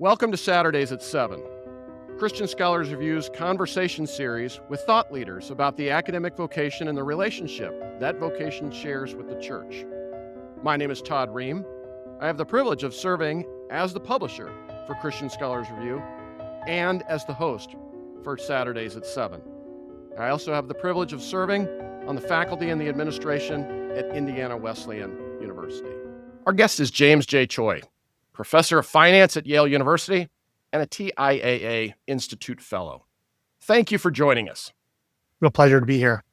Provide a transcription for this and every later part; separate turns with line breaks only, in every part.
Welcome to Saturdays at 7, Christian Scholars Review's conversation series with thought leaders about the academic vocation and the relationship that vocation shares with the church. My name is Todd Ream. I have the privilege of serving as the publisher for Christian Scholars Review and as the host for Saturdays at 7. I also have the privilege of serving on the faculty and the administration at Indiana Wesleyan University. Our guest is James J. Choi, professor of finance at Yale University and a TIAA Institute Fellow. Thank you for joining us.
Real pleasure to be here.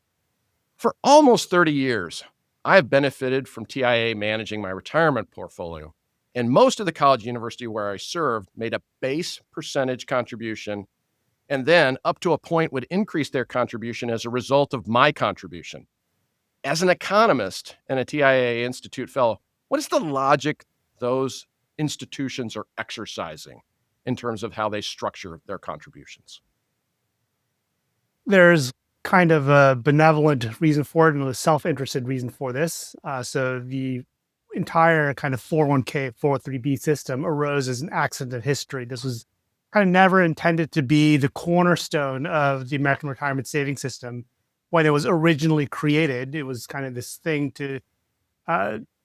For almost 30 years, I have benefited from TIAA managing my retirement portfolio, and most of the college university where I served made a base percentage contribution, and then up to a point would increase their contribution as a result of my contribution. As an economist and a TIAA Institute Fellow, what is the logic those institutions are exercising in terms of how they structure their contributions?
There's kind of a benevolent reason for it and a self-interested reason for this. So the entire kind of 401k, 403b system arose as an accident of history. This was kind of never intended to be the cornerstone of the American retirement savings system. When it was originally created, it was kind of this thing to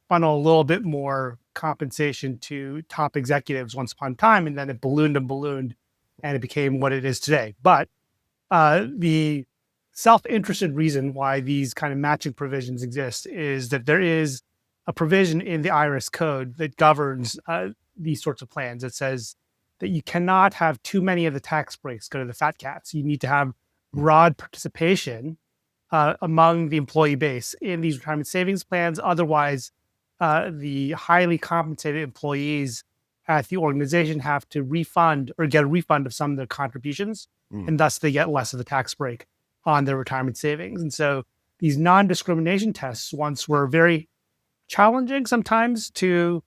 funnel a little bit more compensation to top executives once upon a time, and then it ballooned and ballooned, and it became what it is today. But the self-interested reason why these kind of matching provisions exist is that there is a provision in the IRS code that governs these sorts of plans. It says that you cannot have too many of the tax breaks go to the fat cats. You need to have broad participation among the employee base in these retirement savings plans. Otherwise, the highly compensated employees at the organization have to refund or get a refund of some of their contributions, and thus they get less of the tax break on their retirement savings. And so these non-discrimination tests once were very challenging sometimes to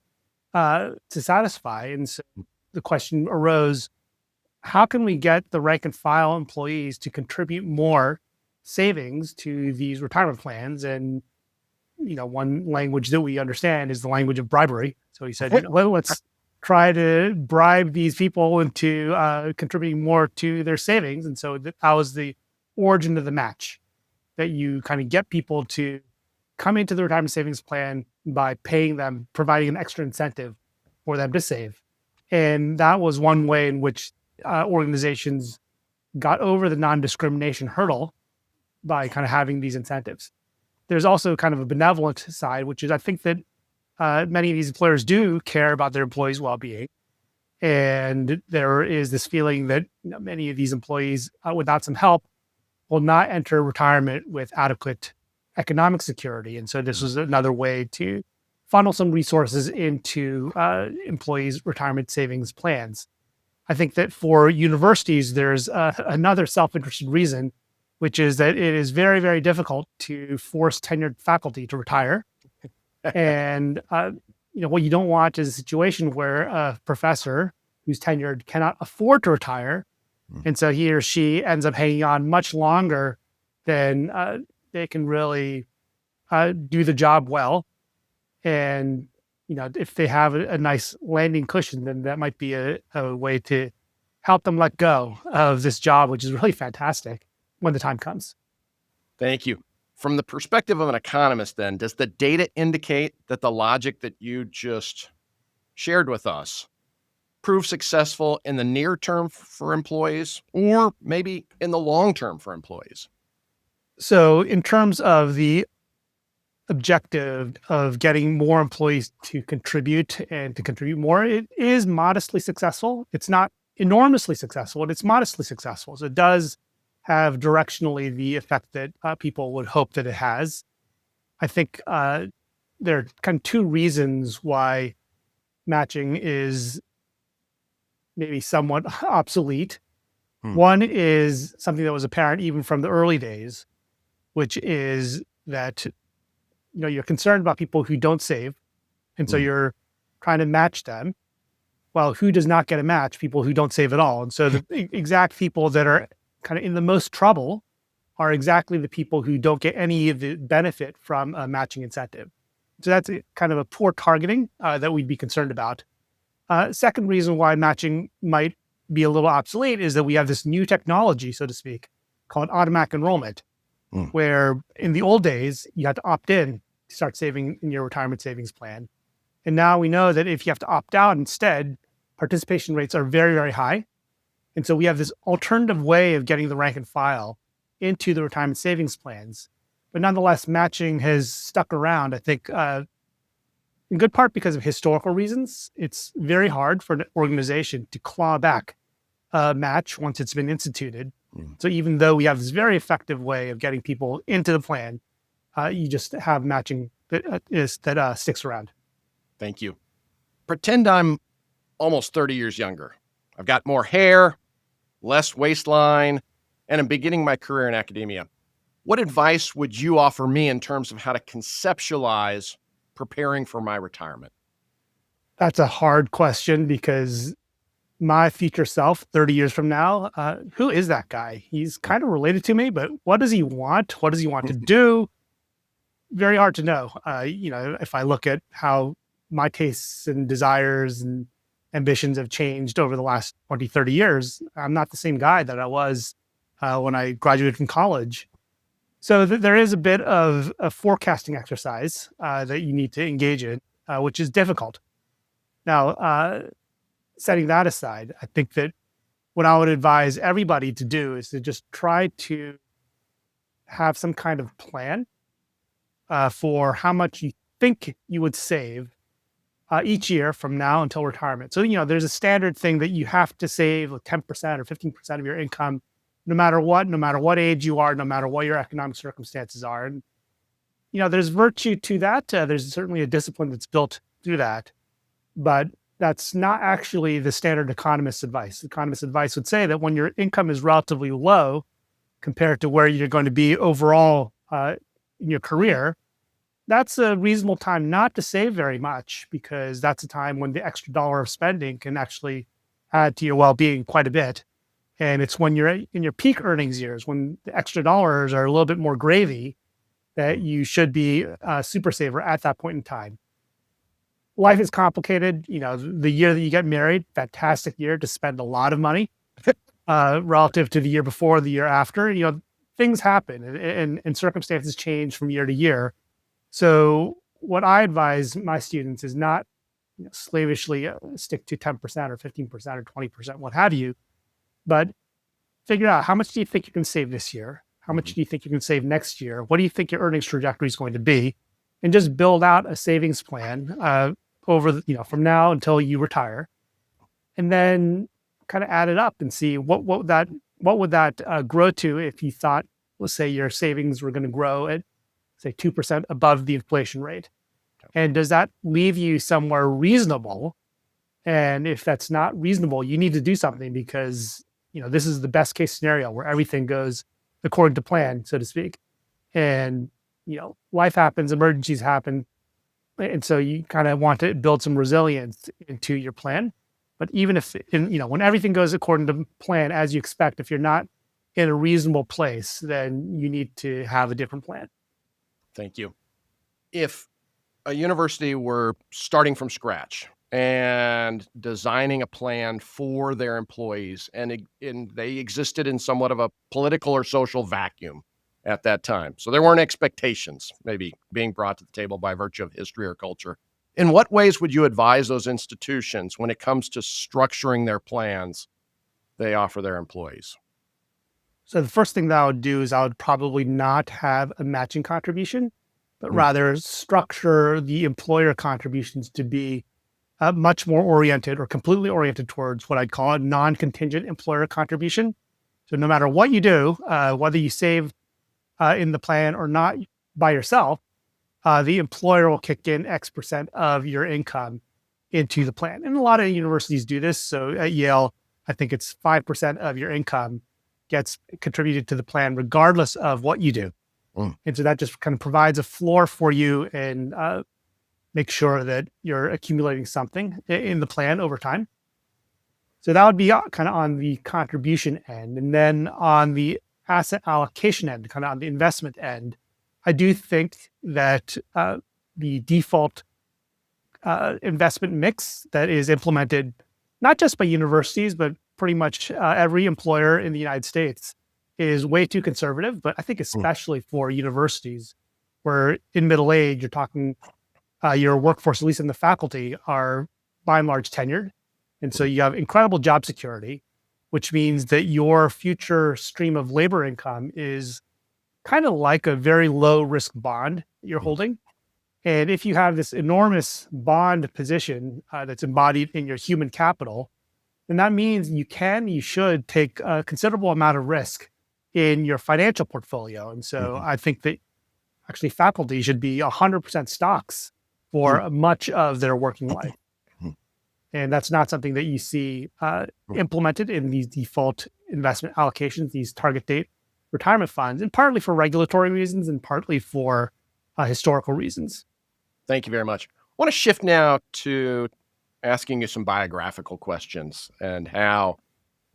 satisfy. And so the question arose, how can we get the rank and file employees to contribute more savings to these retirement plans? And one language that we understand is the language of bribery. So he said, well, let's try to bribe these people into contributing more to their savings. And so that was the origin of the match, that you kind of get people to come into the retirement savings plan by paying them, providing an extra incentive for them to save. And that was one way in which organizations got over the non-discrimination hurdle by kind of having these incentives. There's also kind of a benevolent side, which is I think that many of these employers do care about their employees' well-being. And there is this feeling that many of these employees, without some help, will not enter retirement with adequate economic security. And so this was another way to funnel some resources into employees' retirement savings plans. I think that for universities, there's another self-interested reason, which is that it is very, very difficult to force tenured faculty to retire. And what you don't want is a situation where a professor who's tenured cannot afford to retire. And so he or she ends up hanging on much longer than they can really do the job well. And, if they have a nice landing cushion, then that might be a way to help them let go of this job, which is really fantastic when the time comes.
Thank you. From the perspective of an economist, then, does the data indicate that the logic that you just shared with us prove successful in the near term for employees, or maybe in the long term for employees?
So in terms of the objective of getting more employees to contribute and to contribute more, it is modestly successful. It's not enormously successful, but it's modestly successful. So it does have directionally the effect that people would hope that it has. I think there are kind of two reasons why matching is maybe somewhat obsolete. One is something that was apparent even from the early days, which is that you're concerned about people who don't save, and so you're trying to match them. Well, who does not get a match? People who don't save at all. And so the exact people that are kind of in the most trouble are exactly the people who don't get any of the benefit from a matching incentive. So that's kind of a poor targeting that we'd be concerned about. Second reason why matching might be a little obsolete is that we have this new technology, so to speak, called automatic enrollment, where in the old days, you had to opt in to start saving in your retirement savings plan. And now we know that if you have to opt out instead, participation rates are very, very high. And so we have this alternative way of getting the rank and file into the retirement savings plans. But nonetheless, matching has stuck around, I think, in good part because of historical reasons. It's very hard for an organization to claw back a match once it's been instituted. So even though we have this very effective way of getting people into the plan, you just have matching that sticks around.
Thank you. Pretend I'm almost 30 years younger. I've got more hair, less waistline, and I'm beginning my career in academia. What advice would you offer me in terms of how to conceptualize preparing for my retirement?
That's a hard question because my future self, 30 years from now, who is that guy? He's kind of related to me, but what does he want? What does he want to do? Very hard to know. If I look at how my tastes and desires and ambitions have changed over the last 20, 30 years, I'm not the same guy that I was when I graduated from college. So there is a bit of a forecasting exercise that you need to engage in, which is difficult. Now, setting that aside, I think that what I would advise everybody to do is to just try to have some kind of plan for how much you think you would save each year from now until retirement. So, there's a standard thing that you have to save like 10% or 15% of your income, no matter what age you are, no matter what your economic circumstances are. And, there's virtue to that. There's certainly a discipline that's built through that, but that's not actually the standard economist advice. Economist advice would say that when your income is relatively low compared to where you're going to be overall in your career, that's a reasonable time not to save very much, because that's a time when the extra dollar of spending can actually add to your well-being quite a bit. And it's when you're in your peak earnings years, when the extra dollars are a little bit more gravy, that you should be a super saver at that point in time. Life is complicated. The year that you get married, fantastic year to spend a lot of money relative to the year before, the year after. Things happen and circumstances change from year to year. So what I advise my students is not slavishly stick to 10% or 15% or 20%, what have you, but figure out how much do you think you can save this year? How much do you think you can save next year? What do you think your earnings trajectory is going to be? And just build out a savings plan from now until you retire, and then kind of add it up and see what would that grow to if you thought, let's say, your savings were going to grow at, say, 2% above the inflation rate. And does that leave you somewhere reasonable? And if that's not reasonable, you need to do something, because this is the best case scenario where everything goes according to plan, so to speak. And life happens, emergencies happen. And so you kind of want to build some resilience into your plan. But even if, when everything goes according to plan as you expect, if you're not in a reasonable place, then you need to have a different plan.
Thank you. If a university were starting from scratch and designing a plan for their employees, and they existed in somewhat of a political or social vacuum at that time, so there weren't expectations maybe being brought to the table by virtue of history or culture, in what ways would you advise those institutions when it comes to structuring their plans they offer their employees?
So the first thing that I would do is I would probably not have a matching contribution, but rather structure the employer contributions to be much more oriented or completely oriented towards what I'd call a non-contingent employer contribution. So no matter what you do, whether you save in the plan or not by yourself, the employer will kick in X% of your income into the plan. And a lot of universities do this. So at Yale, I think it's 5% of your income gets contributed to the plan regardless of what you do. And so that just kind of provides a floor for you and make sure that you're accumulating something in the plan over time. So that would be kind of on the contribution end. And then on the asset allocation end, kind of on the investment end, I do think that the default investment mix that is implemented not just by universities, but pretty much every employer in the United States is way too conservative. But I think especially for universities, where in middle age, you're talking your workforce, at least in the faculty, are by and large tenured. And so you have incredible job security, which means that your future stream of labor income is kind of like a very low risk bond that you're holding. And if you have this enormous bond position that's embodied in your human capital, then that means you should take a considerable amount of risk in your financial portfolio. And so I think that actually faculty should be 100% stocks for much of their working life. And that's not something that you see implemented in these default investment allocations, these target date retirement funds, and partly for regulatory reasons and partly for historical reasons.
Thank you very much. I want to shift now to asking you some biographical questions and how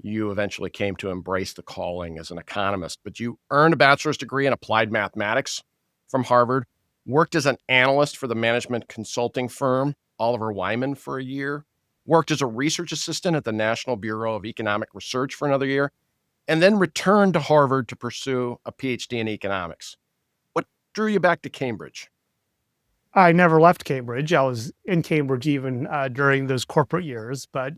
you eventually came to embrace the calling as an economist. But you earned a bachelor's degree in applied mathematics from Harvard, worked as an analyst for the management consulting firm Oliver Wyman for a year, worked as a research assistant at the National Bureau of Economic Research for another year, and then returned to Harvard to pursue a PhD in economics. What drew you back to Cambridge?
I never left Cambridge. I was in Cambridge even during those corporate years. But,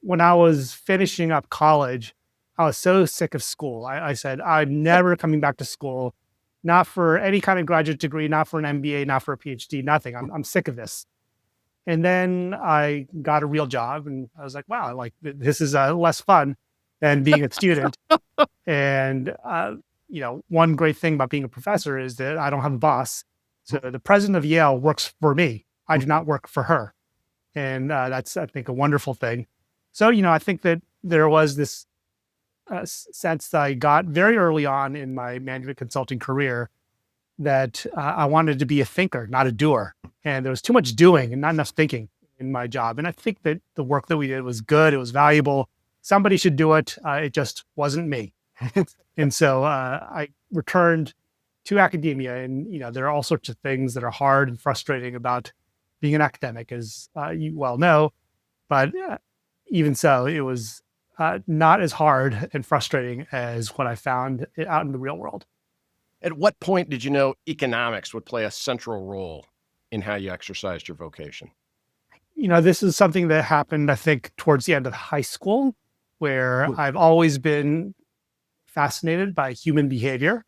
when I was finishing up college, I was so sick of school. I said, I'm never coming back to school, not for any kind of graduate degree, not for an MBA, not for a PhD, nothing. I'm sick of this. And then I got a real job and I was like, wow, like this is less fun than being a student. And, one great thing about being a professor is that I don't have a boss. So the president of Yale works for me. I do not work for her. And that's, I think, a wonderful thing. So, I think that there was this sense that I got very early on in my management consulting career that I wanted to be a thinker, not a doer. And there was too much doing and not enough thinking in my job. And I think that the work that we did was good. It was valuable. Somebody should do it. It just wasn't me. And so I returned to academia. And, there are all sorts of things that are hard and frustrating about being an academic, as you well know. But even so, it was not as hard and frustrating as what I found out in the real world.
At what point did you know economics would play a central role in how you exercised your vocation?
This is something that happened, I think, towards the end of high school, where I've always been fascinated by human behavior.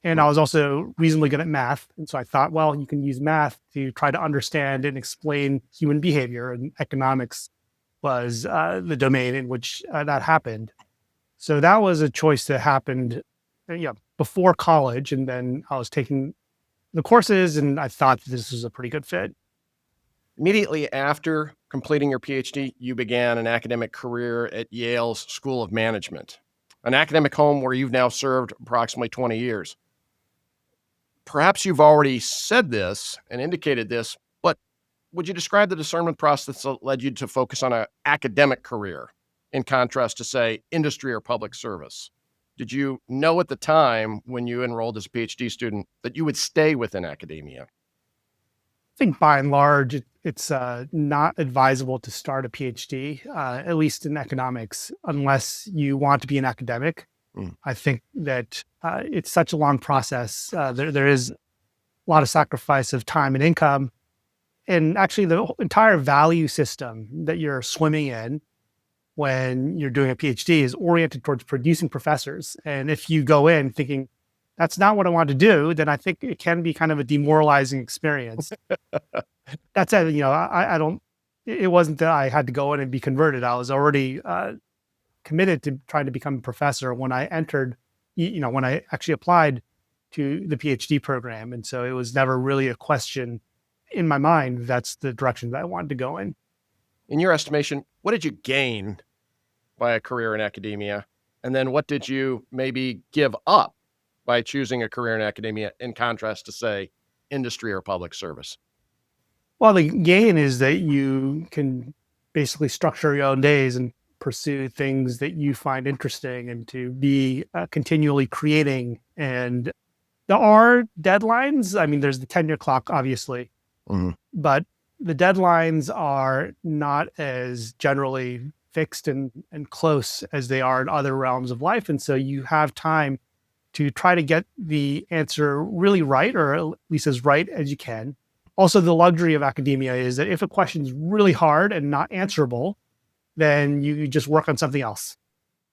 And I was also reasonably good at math. And so I thought, well, you can use math to try to understand and explain human behavior. And economics was the domain in which that happened. So that was a choice that happened before college. And then I was taking the courses and I thought this was a pretty good fit.
Immediately after completing your PhD, you began an academic career at Yale's School of Management, an academic home where you've now served approximately 20 years. Perhaps you've already said this and indicated this, but would you describe the discernment process that led you to focus on an academic career in contrast to, say, industry or public service? Did you know at the time when you enrolled as a PhD student that you would stay within academia?
I think by and large, it's not advisable to start a PhD, at least in economics, unless you want to be an academic. I think that it's such a long process. There is a lot of sacrifice of time and income. And actually, the entire value system that you're swimming in when you're doing a PhD is oriented towards producing professors. And if you go in thinking, that's not what I want to do, then I think it can be kind of a demoralizing experience. That said, it wasn't that I had to go in and be converted. I was already committed to trying to become a professor when I entered, when I actually applied to the PhD program. And so it was never really a question in my mind. That's the direction that I wanted to go in.
In your estimation, what did you gain by a career in academia? And then what did you maybe give up by choosing a career in academia in contrast to, say, industry or public service?
Well, the gain is that you can basically structure your own days and pursue things that you find interesting and to be continually creating. And there are deadlines. I mean, there's the tenure clock, obviously,
Mhm.
but the deadlines are not as generally fixed and close as they are in other realms of life. And so you have time to try to get the answer really right, or at least as right as you can. Also, the luxury of academia is that if a question is really hard and not answerable, then you just work on something else.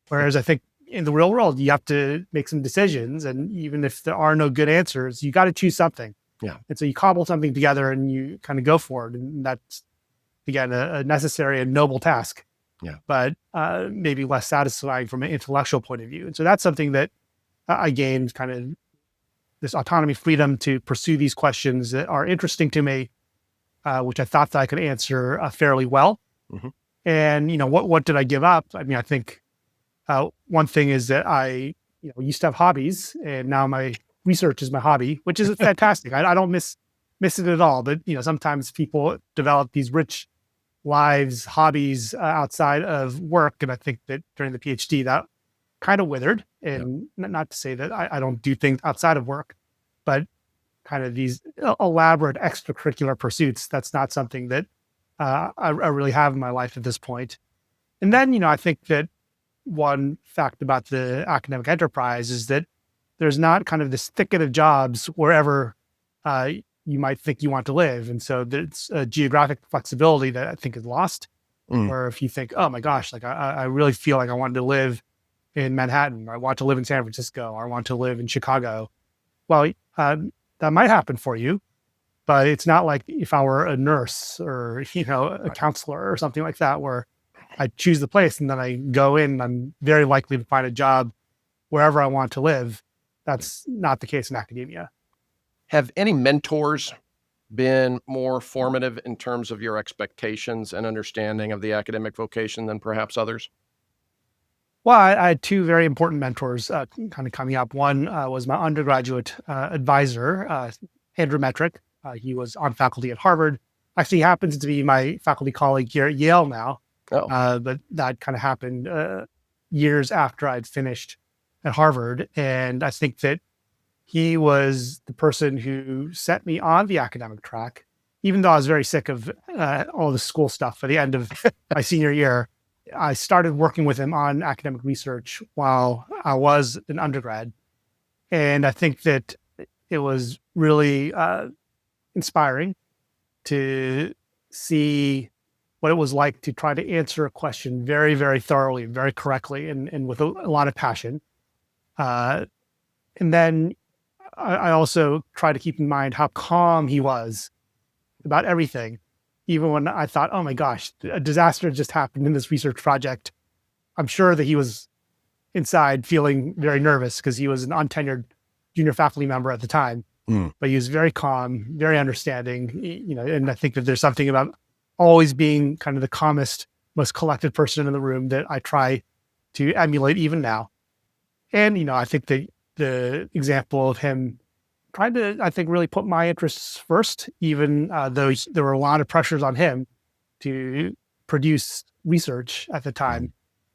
Whereas I think in the real world, you have to make some decisions. And even if there are no good answers, you got to choose something.
Yeah.
And so you cobble something together and you kind of go for it. And that's, again, a necessary and noble task,
Yeah.
but maybe less satisfying from an intellectual point of view. And so that's something that I gained, kind of this autonomy, freedom to pursue these questions that are interesting to me, which I thought that I could answer fairly well.
Mhm.
And, what did I give up? I mean, I think one thing is that I, used to have hobbies, and now my research is my hobby, which is fantastic. I don't miss it at all. But, sometimes people develop these rich lives, hobbies outside of work. And I think that during the PhD, that kind of withered. And not to say that I don't do things outside of work, but kind of these elaborate extracurricular pursuits, that's not something that I really have in my life at this point. And then, I think that one fact about the academic enterprise is that there's not kind of this thicket of jobs wherever you might think you want to live. And so there's a geographic flexibility that I think is lost, where if you think, oh my gosh, like I really feel like I wanted to live in Manhattan, or I want to live in San Francisco, or I want to live in Chicago. Well, that might happen for you, but it's not like if I were a nurse or, a counselor or something like that, where I choose the place and then I go in and I'm very likely to find a job wherever I want to live. That's not the case in academia.
Have any mentors been more formative in terms of your expectations and understanding of the academic vocation than perhaps others?
Well, I had two very important mentors kind of coming up. One was my undergraduate advisor, Andrew Metrick. He was on faculty at Harvard. Actually happens to be my faculty colleague here at Yale now.
Oh.
But that kind of happened years after I'd finished at Harvard. And I think that he was the person who set me on the academic track, even though I was very sick of all the school stuff. At the end of my senior year, I started working with him on academic research while I was an undergrad. And I think that it was really inspiring to see what it was like to try to answer a question very, very thoroughly, very correctly, and with a lot of passion. And then I also try to keep in mind how calm he was about everything, even when I thought, oh my gosh, a disaster just happened in this research project. I'm sure that he was inside feeling very nervous because he was an untenured junior faculty member at the time. But he was very calm, very understanding, and I think that there's something about always being kind of the calmest, most collected person in the room that I try to emulate even now. And, I think that the example of him trying to, I think, really put my interests first, even though there were a lot of pressures on him to produce research at the time.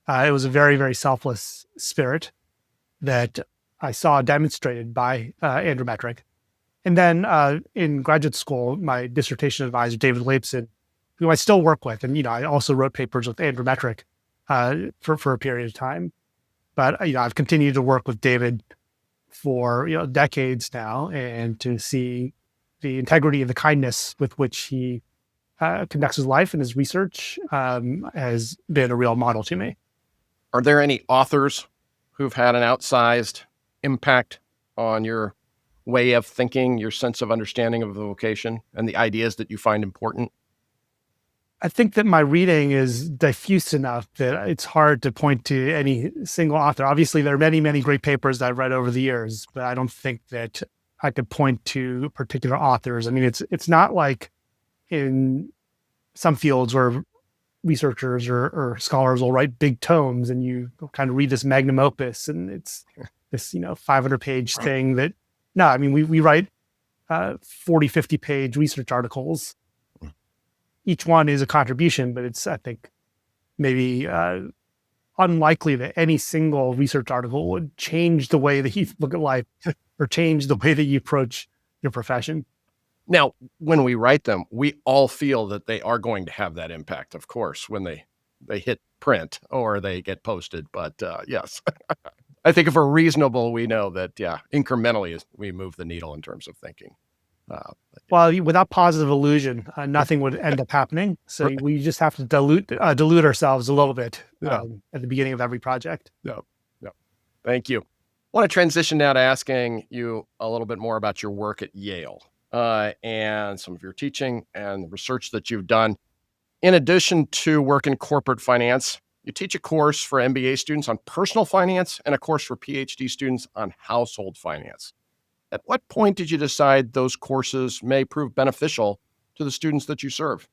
It was a very, very selfless spirit that I saw demonstrated by Andrew Metrick. And then in graduate school, my dissertation advisor, David Leibson, who I still work with, and, I also wrote papers with Andrew Metrick for a period of time. But, I've continued to work with David for, decades now, and to see the integrity and the kindness with which he conducts his life and his research has been a real model to me.
Are there any authors who've had an outsized impact on your way of thinking, your sense of understanding of the vocation and the ideas that you find important?
I think that my reading is diffuse enough that it's hard to point to any single author. Obviously, there are many, many great papers that I've read over the years, but I don't think that I could point to particular authors. I mean, it's not like in some fields where researchers or scholars will write big tomes and you kind of read this magnum opus and it's this 500-page thing that, no, I mean, we write 40, 50-page research articles. Each one is a contribution, but it's, I think, maybe unlikely that any single research article would change the way that you look at life or change the way that you approach your profession.
Now, when we write them, we all feel that they are going to have that impact, of course, when they hit print or they get posted. But yes, I think if we're reasonable, we know that, yeah, incrementally we move the needle in terms of thinking.
Well, without positive illusion, nothing would end up happening. So
Right.
we just have to dilute ourselves a little bit
Yeah.
at the beginning of every project.
No, no. Thank you. I want to transition now to asking you a little bit more about your work at Yale and some of your teaching and the research that you've done. In addition to work in corporate finance, you teach a course for MBA students on personal finance and a course for PhD students on household finance. At what point did you decide those courses may prove beneficial to the students that you serve?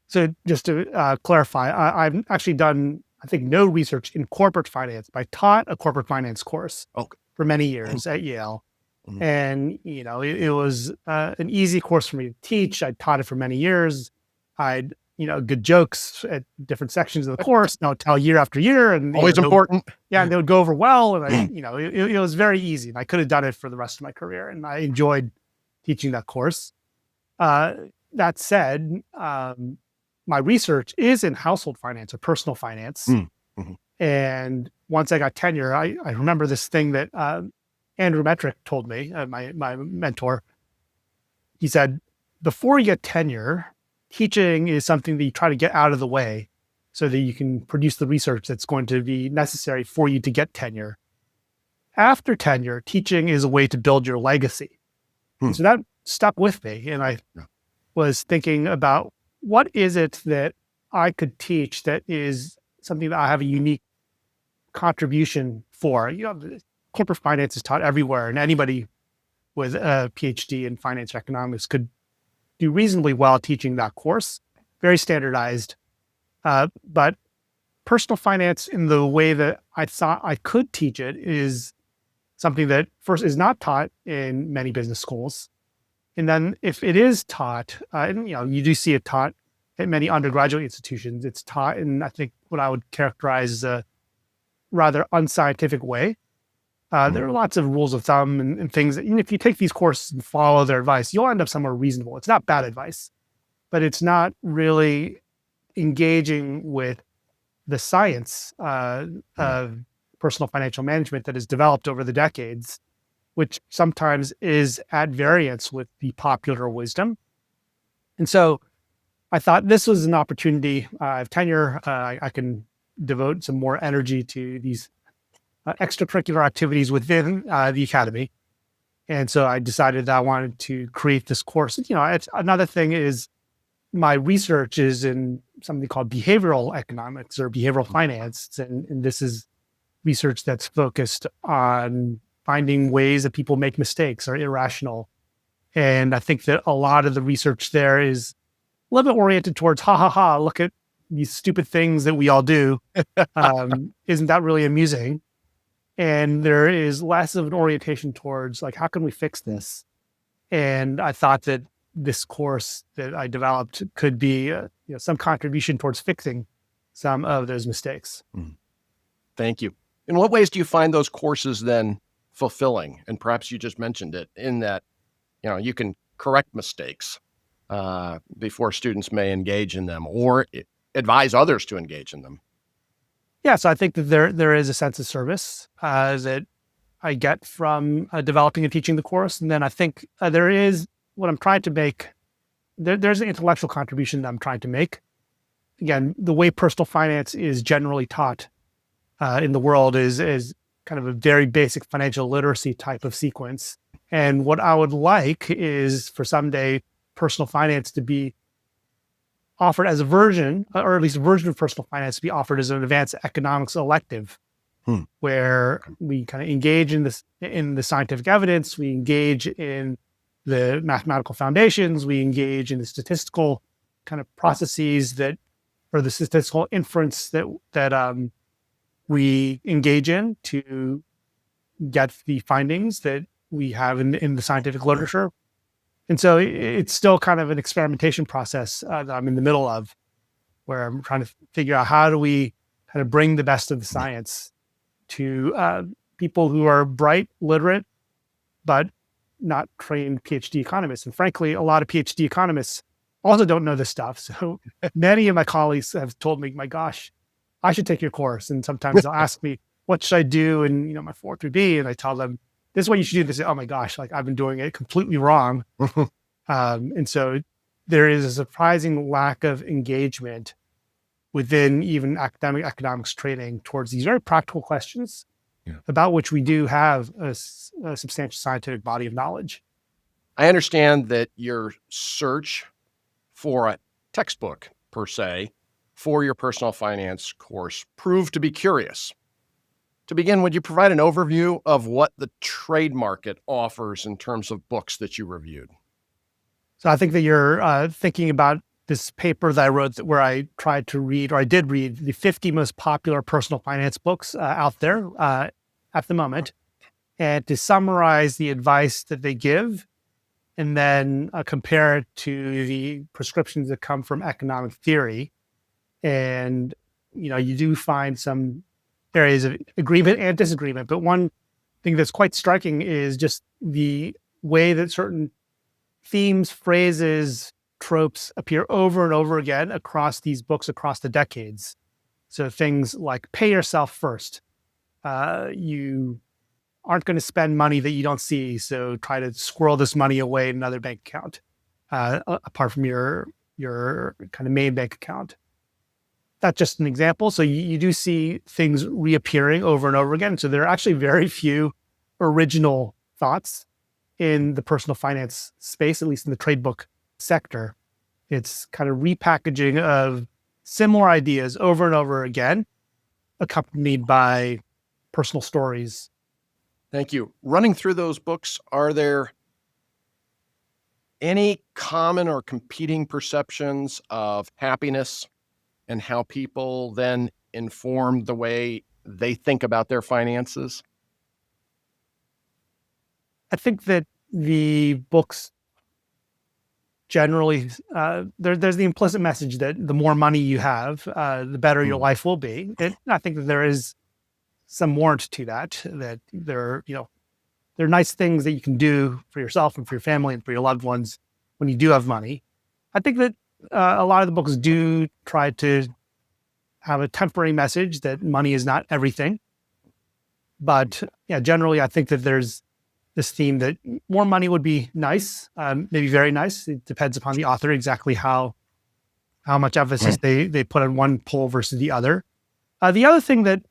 So just to clarify, I've actually done, I think, no research in corporate finance, but I taught a corporate finance course
Okay.
for many years at Yale.
Mhm.
And, it was an easy course for me to teach. I taught it for many years. I'd, good jokes at different sections of the course, and I would tell year after year. And
Always important.
yeah, and they would go over well. And it was very easy. And I could have done it for the rest of my career. And I enjoyed teaching that course. That said, my research is in household finance or personal finance.
Mm-hmm.
And once I got tenure, I remember this thing that Andrew Metrick told me, my mentor. He said, before you get tenure, teaching is something that you try to get out of the way so that you can produce the research that's going to be necessary for you to get tenure. After tenure, teaching is a way to build your legacy. So that stuck with me. And I was thinking about what is it that I could teach that is something that I have a unique contribution for. Corporate finance is taught everywhere, and anybody with a PhD in finance or economics could do reasonably well teaching that course. Very standardized. But personal finance in the way that I thought I could teach it is something that first is not taught in many business schools. And then if it is taught, and you do see it taught at many undergraduate institutions, it's taught in, I think, what I would characterize as a rather unscientific way. There are lots of rules of thumb and things that, even if you take these courses and follow their advice, you'll end up somewhere reasonable. It's not bad advice, but it's not really engaging with the science of personal financial management that has developed over the decades, which sometimes is at variance with the popular wisdom. And so I thought this was an opportunity. I have tenure. I can devote some more energy to these extracurricular activities within the academy. And so I decided that I wanted to create this course. Another thing is my research is in something called behavioral economics or behavioral finance. And this is research that's focused on finding ways that people make mistakes or irrational. And I think that a lot of the research there is a little bit oriented towards, look at these stupid things that we all do. Isn't that really amusing? And there is less of an orientation towards, like, how can we fix this? And I thought that this course that I developed could be some contribution towards fixing some of those mistakes.
Thank you. In what ways do you find those courses then fulfilling? And perhaps you just mentioned it in that, you can correct mistakes before students may engage in them or advise others to engage in them.
Yeah, so I think that there is a sense of service that I get from developing and teaching the course. And then I think there is what I'm trying to make. There's an intellectual contribution that I'm trying to make. Again, the way personal finance is generally taught in the world is kind of a very basic financial literacy type of sequence. And what I would like is for someday personal finance to be offered as a version, or at least a version of personal finance to be offered as an advanced economics elective, where we kind of engage in the scientific evidence, we engage in the mathematical foundations, we engage in the statistical kind of processes or the statistical inference that we engage in to get the findings that we have in the scientific literature. And so it's still kind of an experimentation process that I'm in the middle of, where I'm trying to figure out how do we kind of bring the best of the science to people who are bright, literate, but not trained PhD economists. And frankly, a lot of PhD economists also don't know this stuff. So many of my colleagues have told me, my gosh, I should take your course. And sometimes they'll ask me, what should I do in my 403B? And I tell them, this is what you should do. They say, oh my gosh, like I've been doing it completely wrong. And so there is a surprising lack of engagement within even academic economics training towards these very practical questions about which we do have a substantial scientific body of knowledge.
I understand that your search for a textbook, per se, for your personal finance course proved to be curious. To begin, would you provide an overview of what the trade market offers in terms of books that you reviewed?
So I think that you're thinking about this paper that I wrote where I tried to read, or I did read, the 50 most popular personal finance books out there at the moment, and to summarize the advice that they give, and then compare it to the prescriptions that come from economic theory. And, you do find some areas of agreement and disagreement. But one thing that's quite striking is just the way that certain themes, phrases, tropes appear over and over again across these books, across the decades. So things like pay yourself first. You aren't going to spend money that you don't see, so try to squirrel this money away in another bank account, apart from your kind of main bank account. That's just an example. So you do see things reappearing over and over again. So there are actually very few original thoughts in the personal finance space, at least in the trade book sector. It's kind of repackaging of similar ideas over and over again, accompanied by personal stories.
Thank you. Running through those books, are there any common or competing perceptions of happiness and how people then inform the way they think about their finances?
I think that the books generally, there's the implicit message that the more money you have, the better your life will be. And I think that there is some warrant to that there are nice things that you can do for yourself and for your family and for your loved ones when you do have money. I think that a lot of the books do try to have a tempering message that money is not everything. But generally, I think that there's this theme that more money would be nice, maybe very nice. It depends upon the author exactly how much emphasis they put on one pole versus the other. The other thing that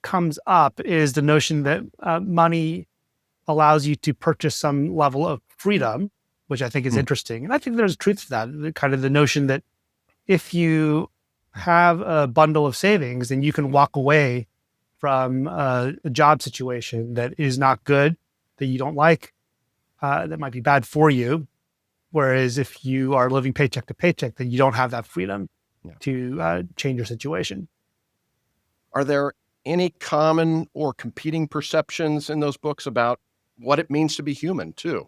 comes up is the notion that money allows you to purchase some level of freedom, which I think is interesting. And I think there's truth to that, kind of the notion that if you have a bundle of savings, then you can walk away from a job situation that is not good, that you don't like, that might be bad for you. Whereas if you are living paycheck to paycheck, then you don't have that freedom to change your situation.
Are there any common or competing perceptions in those books about what it means to be human too?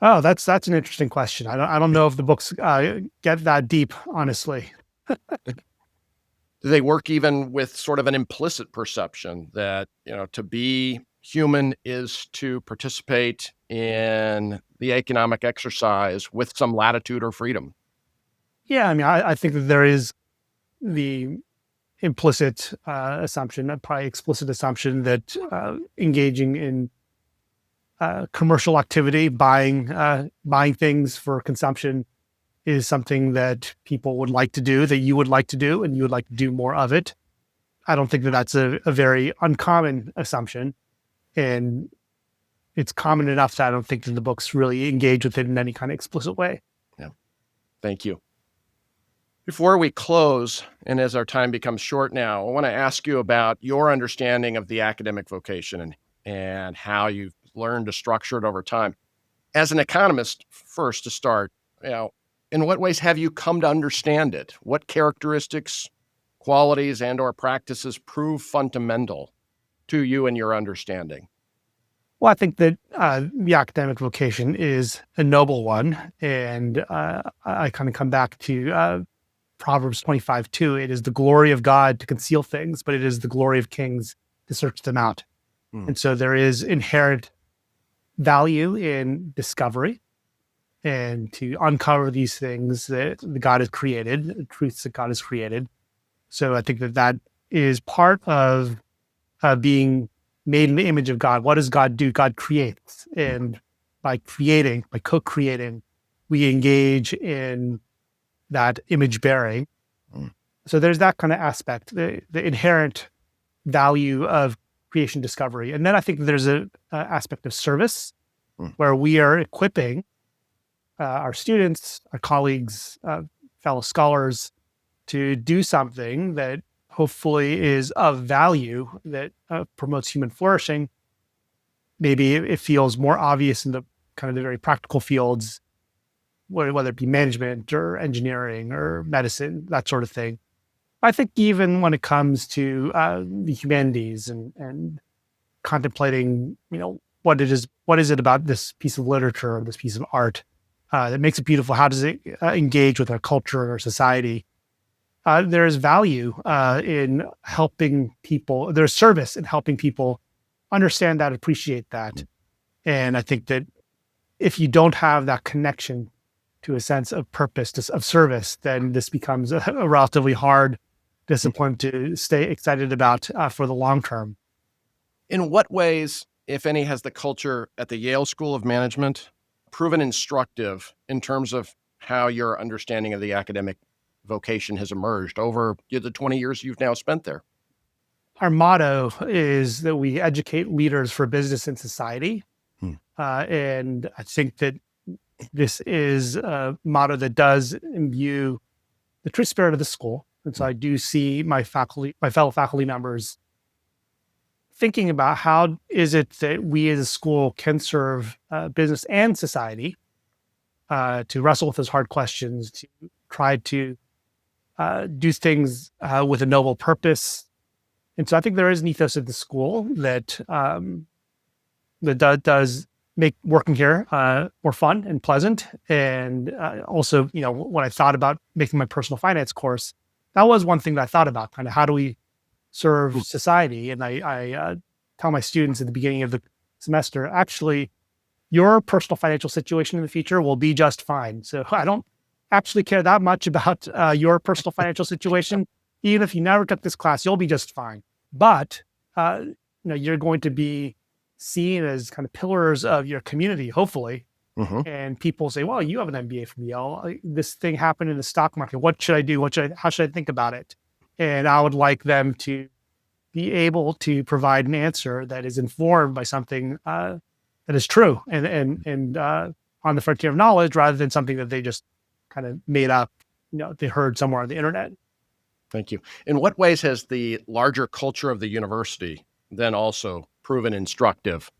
Oh, that's an interesting question. I don't know if the books get that deep, honestly.
Do they work even with sort of an implicit perception that, to be human is to participate in the economic exercise with some latitude or freedom?
Yeah, I mean, I think that there is the implicit assumption, probably explicit assumption that engaging in commercial activity, buying things for consumption is something that people would like to do, that you would like to do, and you would like to do more of it. I don't think that that's a very uncommon assumption. And it's common enough that I don't think that the books really engage with it in any kind of explicit way.
Yeah. Thank you. Before we close, and as our time becomes short now, I want to ask you about your understanding of the academic vocation and how you've learned to structure it over time. As an economist, first to start, in what ways have you come to understand it? What characteristics, qualities, and or practices prove fundamental to you and your understanding?
Well, I think that the academic vocation is a noble one. And I kind of come back to Proverbs 25:2. It is the glory of God to conceal things, but it is the glory of kings to search them out. And so there is inherent value in discovery and to uncover these things that God has created, truths that God has created. So I think that is part of being made in the image of God. What does God do? God creates. And by co-creating, we engage in that image bearing. So there's that kind of aspect, the inherent value of creation discovery. And then I think there's a aspect of service where we are equipping our students, our colleagues, fellow scholars to do something that hopefully is of value, that promotes human flourishing. Maybe it feels more obvious in the kind of the very practical fields, whether it be management or engineering or medicine, that sort of thing. I think even when it comes to the humanities and contemplating, what is it about this piece of literature or this piece of art that makes it beautiful? How does it engage with our culture and our society? There is value in helping people. There's service in helping people understand that, appreciate that. And I think that if you don't have that connection to a sense of purpose, of service, then this becomes a relatively hard discipline to stay excited about for the long term.
In what ways, if any, has the culture at the Yale School of Management proven instructive in terms of how your understanding of the academic vocation has emerged over the 20 years you've now spent there?
Our motto is that we educate leaders for business and society. And I think that this is a motto that does imbue the true spirit of the school. And so I do see my fellow faculty members thinking about how is it that we as a school can serve business and society, to wrestle with those hard questions, to try to do things with a noble purpose. And so I think there is an ethos at the school that does make working here more fun and pleasant. And also, when I thought about making my personal finance course, that was one thing that I thought about, kind of how do we serve society? And I tell my students at the beginning of the semester, actually, your personal financial situation in the future will be just fine. So I don't actually care that much about your personal financial situation. Even if you never took this class, you'll be just fine. But you're going to be seen as kind of pillars of your community, hopefully. And people say, well, you have an MBA from Yale. This thing happened in the stock market. What should I do? How should I think about it? And I would like them to be able to provide an answer that is informed by something that is true and on the frontier of knowledge, rather than something that they just kind of made up, they heard somewhere on the internet.
Thank you. In what ways has the larger culture of the university then also proven instructive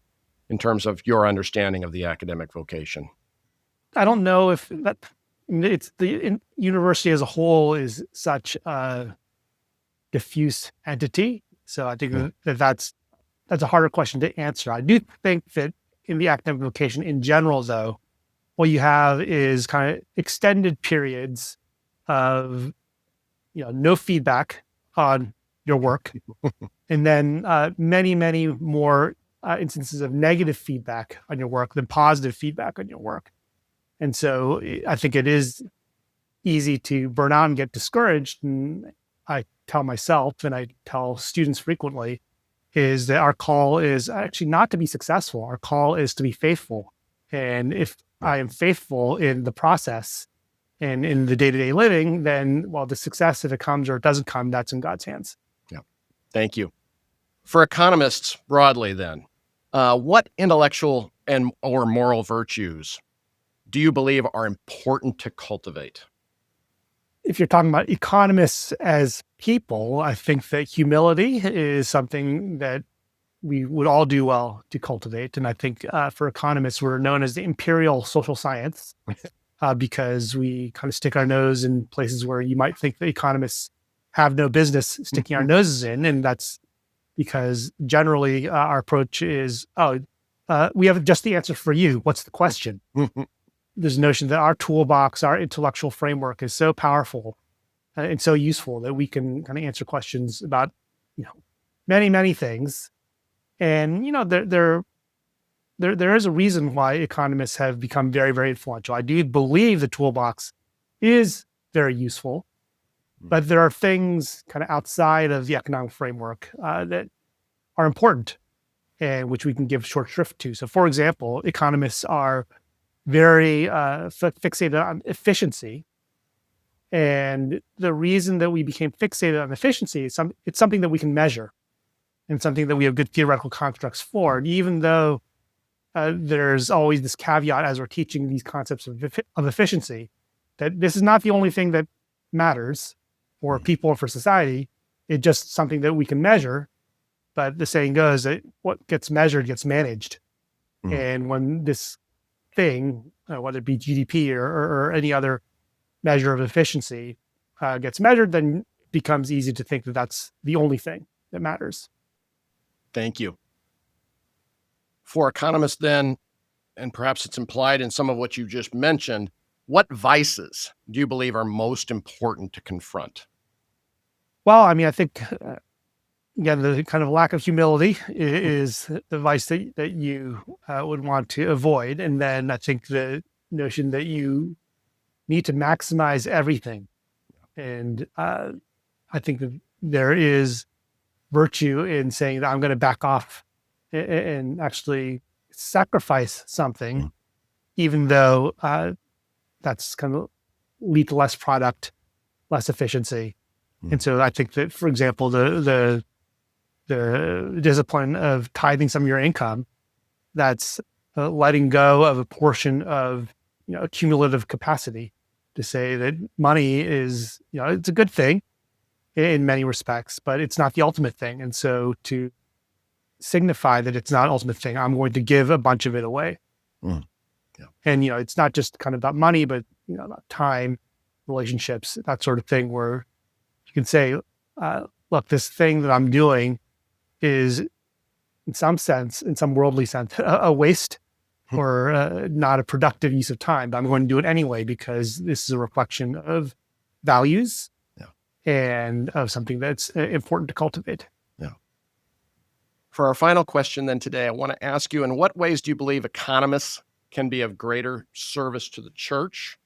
in terms of your understanding of the academic vocation?
I don't know if it's the university as a whole is such a diffuse entity. So I think that's a harder question to answer. I do think that in the academic vocation in general, though, what you have is kind of extended periods of no feedback on your work, and then many, many more instances of negative feedback on your work than positive feedback on your work. And so I think it is easy to burn out and get discouraged. And I tell myself, and I tell students frequently, is that our call is actually not to be successful. Our call is to be faithful. And if I am faithful in the process and in the day-to-day living, then, well, the success, if it comes or it doesn't come, that's in God's hands.
Yeah. Thank you. For economists broadly, then, what intellectual or moral virtues do you believe are important to cultivate?
If you're talking about economists as people, I think that humility is something that we would all do well to cultivate. And I think for economists, we're known as the imperial social science because we kind of stick our nose in places where you might think the economists have no business sticking our noses in. And that's because generally our approach is, we have just the answer for you. What's the question? There's a notion that our toolbox, our intellectual framework is so powerful and so useful that we can kind of answer questions about, many, many things. And, there there is a reason why economists have become very, very influential. I do believe the toolbox is very useful, but there are things kind of outside of the economic framework that are important and which we can give short shrift to. So, for example, economists are very fixated on efficiency. And the reason that we became fixated on efficiency is it's something that we can measure and something that we have good theoretical constructs for. And even though there's always this caveat as we're teaching these concepts of efficiency, that this is not the only thing that matters for people or for society. It's just something that we can measure. But the saying goes that what gets measured gets managed. And when this thing, whether it be GDP or any other measure of efficiency gets measured, then it becomes easy to think that that's the only thing that matters.
Thank you. For economists then, and perhaps it's implied in some of what you just mentioned, what vices do you believe are most important to confront?
Well, I mean, I think, again, the kind of lack of humility is the vice that you would want to avoid. And then I think the notion that you need to maximize everything. And I think that there is virtue in saying that I'm going to back off and actually sacrifice something, even though that's kind of lead to less product, less efficiency. And so I think that, for example, the discipline of tithing some of your income, that's letting go of a portion of accumulative capacity, to say that money is, it's a good thing in many respects, but it's not the ultimate thing. And so to signify that it's not the ultimate thing, I'm going to give a bunch of it away. And, it's not just kind of about money, but, about time, relationships, that sort of thing, where you can say, look, this thing that I'm doing is in some sense, in some worldly sense, a waste or not a productive use of time, but I'm going to do it anyway because this is a reflection of values and of something that's important to cultivate.
For our final question then today, I want to ask you, in what ways do you believe economists can be of greater service to the church?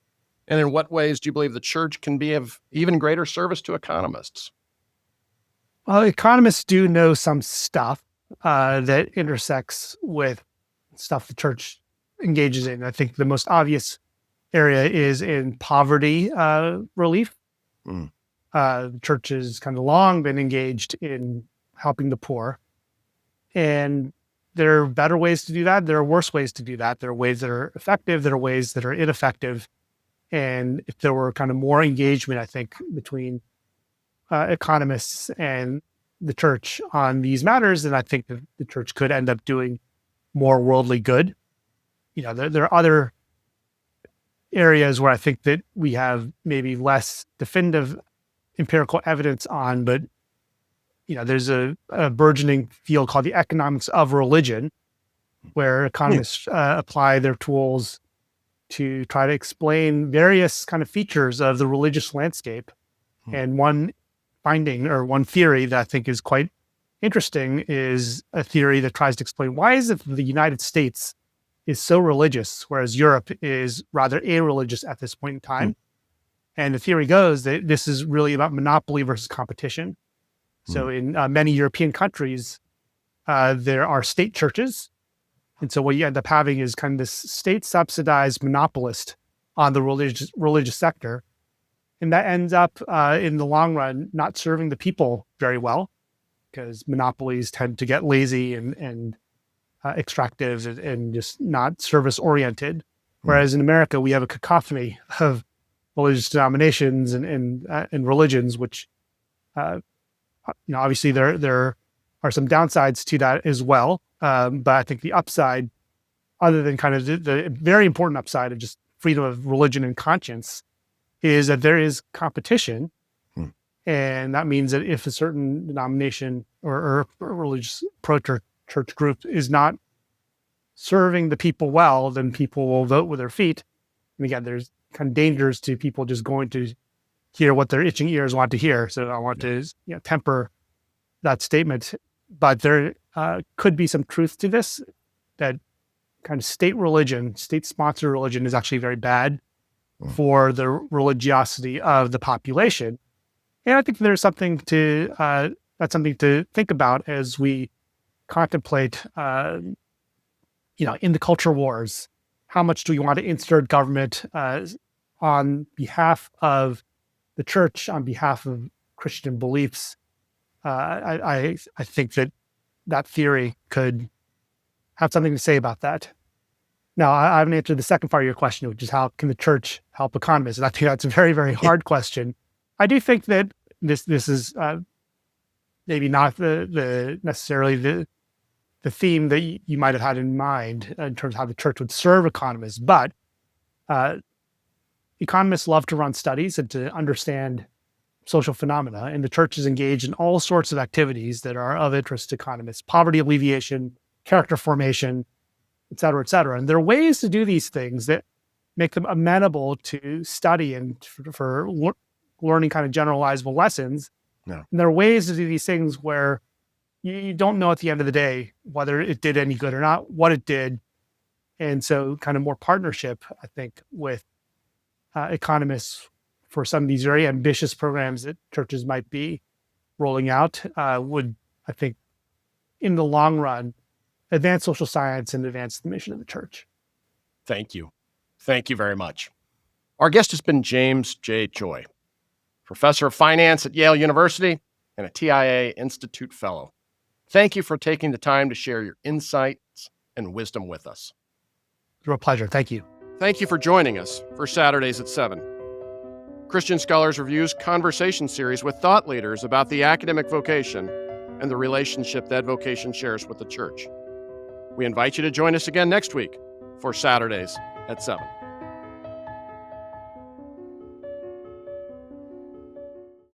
And in what ways do you believe the church can be of even greater service to economists?
Well, economists do know some stuff that intersects with stuff the church engages in. I think the most obvious area is in poverty relief. The church has kind of long been engaged in helping the poor. And there are better ways to do that. There are worse ways to do that. There are ways that are effective. There are ways that are ineffective. And if there were kind of more engagement, I think, between economists and the church on these matters, then I think that the church could end up doing more worldly good. There are other areas where I think that we have maybe less definitive empirical evidence on, but there's a burgeoning field called the economics of religion, where economists apply their tools to try to explain various kind of features of the religious landscape. And one finding or one theory that I think is quite interesting is a theory that tries to explain why is it that the United States is so religious, whereas Europe is rather irreligious at this point in time. And the theory goes that this is really about monopoly versus competition. So in many European countries, there are state churches. And so what you end up having is kind of this state-subsidized monopolist on the religious sector. And that ends up, in the long run, not serving the people very well, because monopolies tend to get lazy and extractive and just not service-oriented. Whereas in America, we have a cacophony of religious denominations and religions, which, obviously there are some downsides to that as well. But I think the upside, other than kind of the very important upside of just freedom of religion and conscience, is that there is competition. And that means that if a certain denomination or religious pro-church group is not serving the people well, then people will vote with their feet. And again, there's kind of dangers to people just going to hear what their itching ears want to hear. So I want to temper that statement. But there could be some truth to this, that kind of state religion, state-sponsored religion, is actually very bad for the religiosity of the population. And I think there's something to that's something to think about as we contemplate, in the culture wars, how much do we want to insert government on behalf of the church, on behalf of Christian beliefs? I think that theory could have something to say about that. Now, I haven't answered the second part of your question, which is how can the church help economists? And I think that's a very, very hard question. I do think that this is maybe not the necessarily the theme that you might have had in mind in terms of how the church would serve economists, but economists love to run studies and to understand social phenomena, and the church is engaged in all sorts of activities that are of interest to economists: poverty alleviation, character formation, et cetera, et cetera. And there are ways to do these things that make them amenable to study and for learning kind of generalizable lessons.
Yeah.
And there are ways to do these things where you don't know at the end of the day whether it did any good or not, what it did. And so kind of more partnership, I think, with economists for some of these very ambitious programs that churches might be rolling out would, I think, in the long run, advance social science and advance the mission of the church.
Thank you. Thank you very much. Our guest has been James J. Choi, professor of finance at Yale University and a TIAA Institute Fellow. Thank you for taking the time to share your insights and wisdom with us.
It's a real pleasure. Thank you.
Thank you for joining us for Saturdays at 7. Christian Scholars Review's conversation series with thought leaders about the academic vocation and the relationship that vocation shares with the church. We invite you to join us again next week for Saturdays at 7.